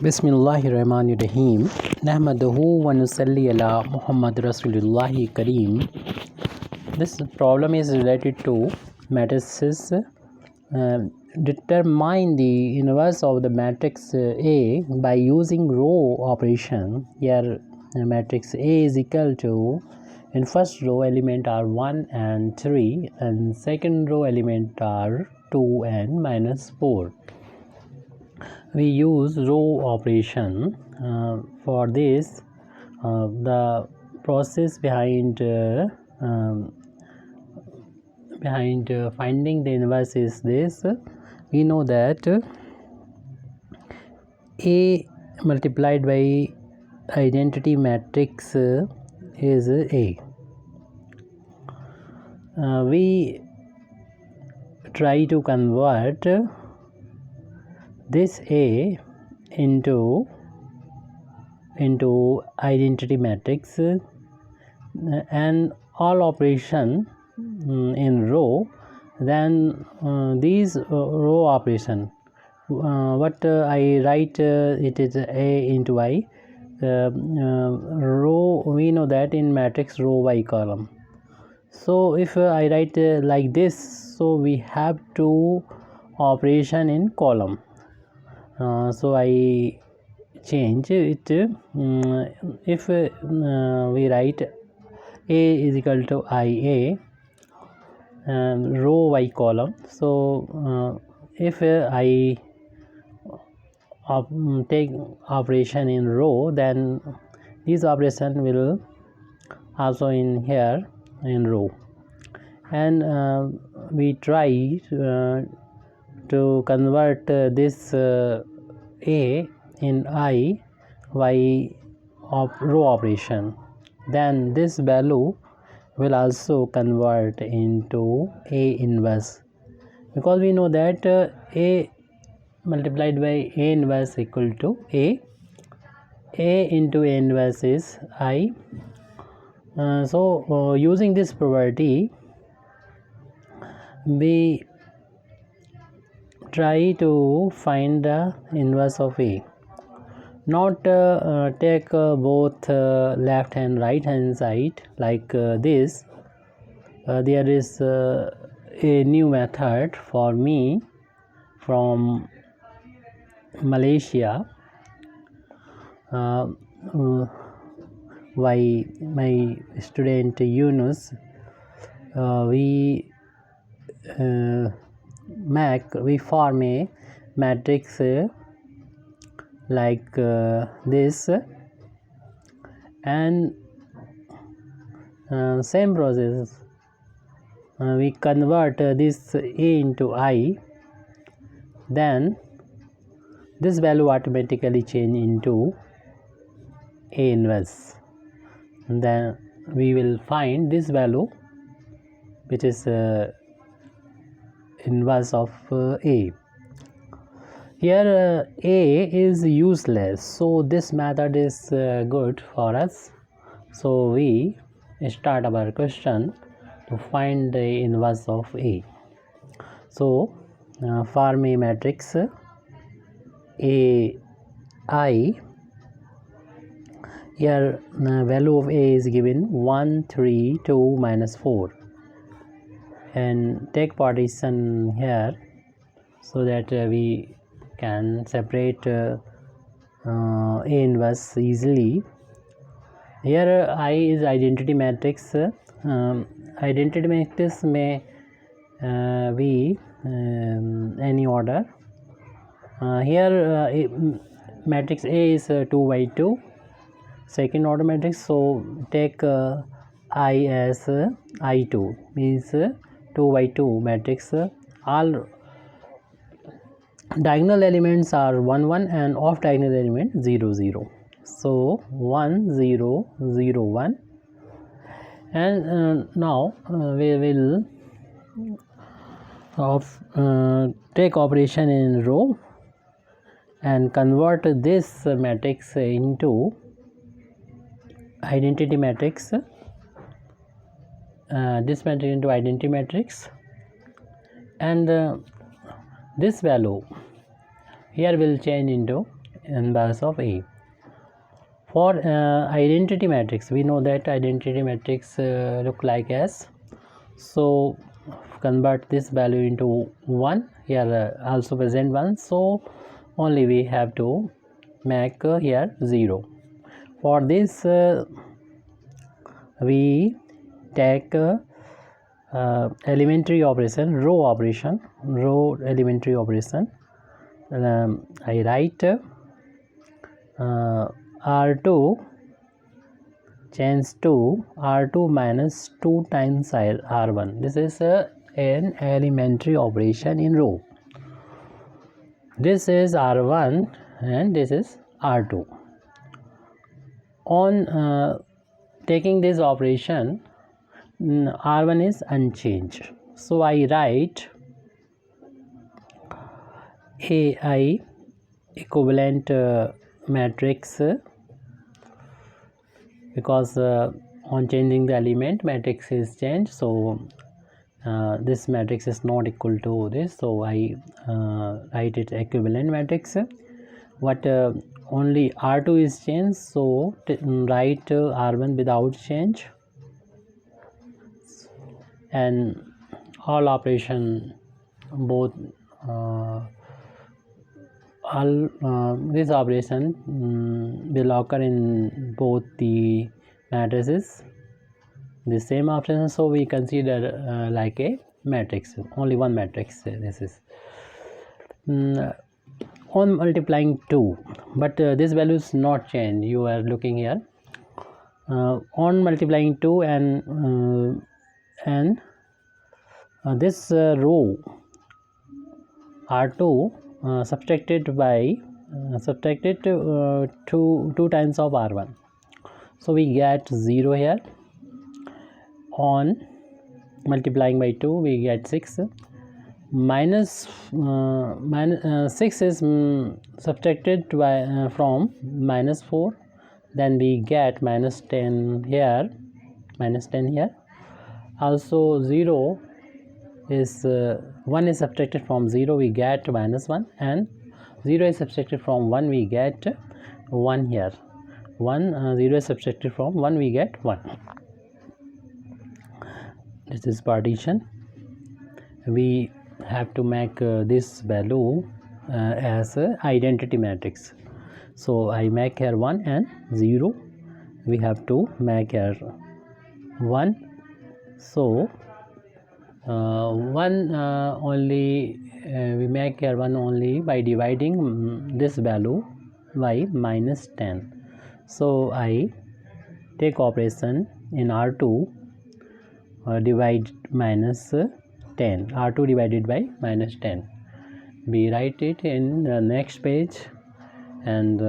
Bismillahirrahmanirrahim. Nahmaduhu wa nusalli ala Muhammad Rasulullahi Kareem. This problem is related to matrices. Determine the inverse of the matrix A by using row operation. Here matrix A is equal to, in first row element are 1 and 3 and second row element are 2 and -4. We use row operation. For this, the process behind finding the inverse is this. We know that A multiplied by identity matrix is A. We try to convert this A into identity matrix, and all operation in row, then these row operation, what I write, it is A into I. Row, we know that in matrix row by column. So if I write like this, so we have two operation in column. So I change it. If we write A is equal to IA, row by column. So if I take operation in row, then this operation will also in here in row, and we try to convert this A in I by row operation. Then this value will also convert into A inverse, because we know that A multiplied by A inverse equal to A into A inverse is I. So using this property, we try to find the inverse of A. Not take both left and right hand side like this. There is a new method for me from Malaysia. By my student Yunus, we form a matrix like this, and same process, we convert this A into I, then this value automatically change into A inverse, and then we will find this value, which is inverse of A. Here A is useless, so this method is good for us. So we start our question to find the inverse of A. So form a matrix A I. Here value of A is given 1, 3, 2, -4, and take partition here so that we can separate A inverse easily. Here I is identity matrix. Identity matrix may be any order. Here matrix A is 2 by 2, second order matrix, so take I as I2, means 2 by 2 matrix. All diagonal elements are 1 1 and off diagonal element 0 0. So 1 0 0 1, and now we will take operation in row and convert this matrix into identity matrix. This matrix into identity matrix, and this value here will change into inverse of A. For identity matrix, we know that identity matrix look like as, so convert this value into 1, here also present 1, so only we have to make here 0. For this we take elementary operation, row elementary operation. I write R2 change to R2 minus 2 times R1. This is an elementary operation in row. This is R1 and this is R2. On taking this operation, R1 is unchanged. So I write AI equivalent matrix, because on changing the element matrix is changed, so this matrix is not equal to this, so I write it equivalent matrix. But only R2 is changed, so write R1 without change, and all operation both this operation will occur in both the matrices, the same operation, so we consider like a matrix, only one matrix. This is on multiplying 2, but this value is not changed. You are looking here on multiplying 2 and this row R2 subtracted 2 times of R1, so we get 0 here. On multiplying by 2 we get 6, minus 6 is subtracted by from minus 4, then we get minus 10 here, also 0 is 1 is subtracted from 0, we get minus 1, and 0 is subtracted from 1, we get 1 here. 0 is subtracted from 1, we get 1. This is partition. We have to make this value as identity matrix, so I make here 1 and 0. We have to make here 1, so 1 only we make here 1 only by dividing this value by minus 10. So I take operation in R2, divide minus 10, R2 divided by minus 10. We write it in the next page, and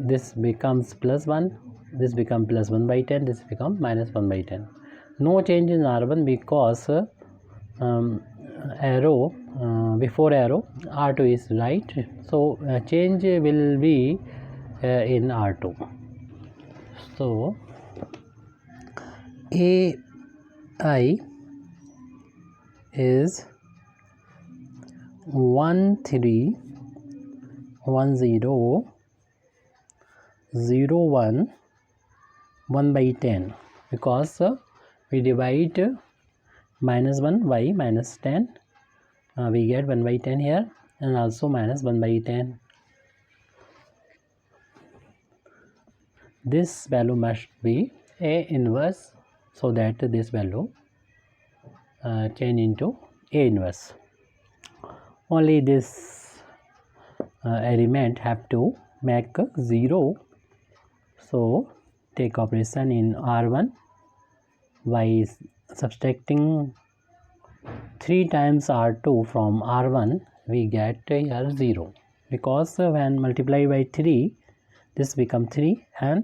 this becomes plus 1, this becomes plus 1 by 10, this becomes minus 1 by 10. No change in R1 because arrow before arrow R2 is right, so change will be in R2. So AI is 1 3 1 0 0 1 1 by 10, because we divide minus 1 by minus 10, we get 1 by 10 here, and also minus 1 by 10. This value must be A inverse, so that this value change into A inverse. Only this element have to make 0, so take operation in R1 by subtracting 3 times R2 from R1, we get here 0, because when multiplied by 3 this become 3, and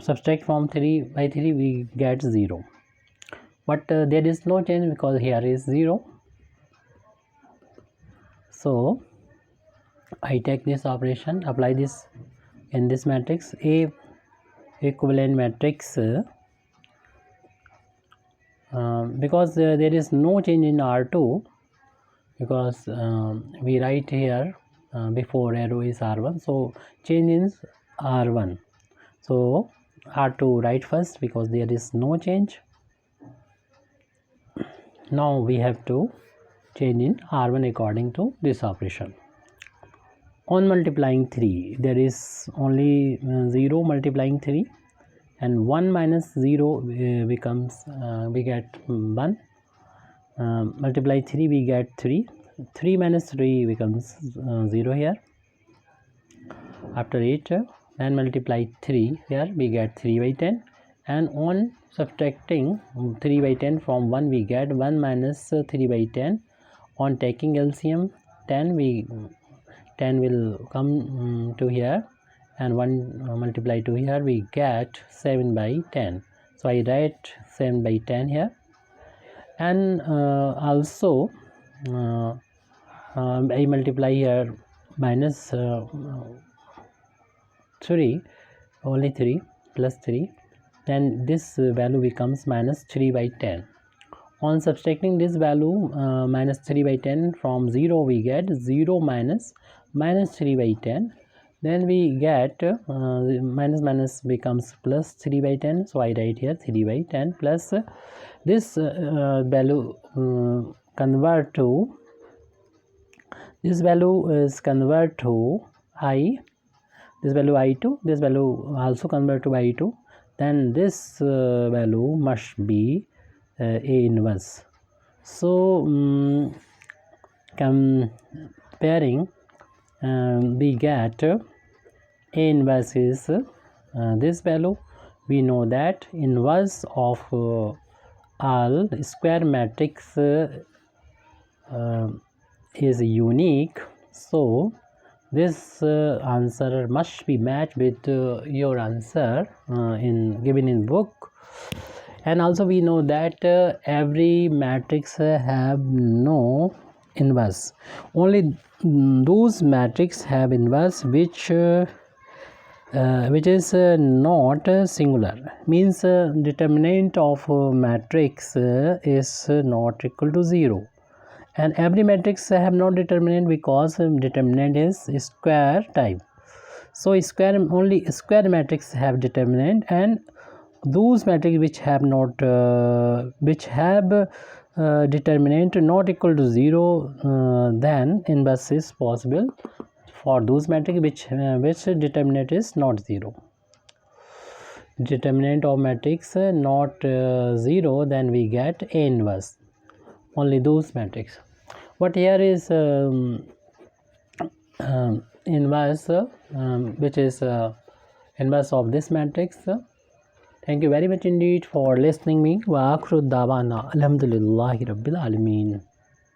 subtract from 3 by 3 we get 0, but there is no change because here is 0. So I take this operation, apply this in this matrix, A equivalent matrix, because there is no change in R2, because we write here before arrow is R1, so change in R1. So R2 write first because there is no change. Now we have to change in R1 according to this operation. On multiplying 3, there is only 0 multiplying 3, and 1 minus 0 becomes we get 1. Multiply 3, we get 3. 3 minus 3 becomes 0 here. After 8, and multiply 3 here, we get 3 by 10. And on subtracting 3 by 10 from 1, we get 1 minus 3 by 10. On taking LCM, 10 will come to here, and 1 multiply to here, we get 7 by 10. So I write 7 by 10 here. And also I multiply here minus 3, only 3 plus 3, then this value becomes minus 3 by 10. On subtracting this value minus 3 by 10 from 0, we get 0 minus 3 by 10. Then we get minus becomes plus 3 by 10. So I write here 3 by 10 plus this value convert to, this value is convert to I, this value I2, this value also convert to I2. Then this value must be A inverse. So comparing, we get A inverse is this value. We know that inverse of all square matrix is unique. So this answer must be matched with your answer given in book. And also we know that every matrix have no inverse. Only those matrix have inverse which is not singular, means determinant of matrix is not equal to 0. And every matrix have no determinant because determinant is square type. So only square matrix have determinant, and those matrix which have not determinant not equal to 0, then inverse is possible for those matrix which determinant is not 0. Determinant of matrix not 0, then we get A inverse, only those matrix. But here is inverse which is inverse of this matrix. Thank you very much indeed for listening me. Wa akhiru dawana alhamdulillahi rabbil alamin.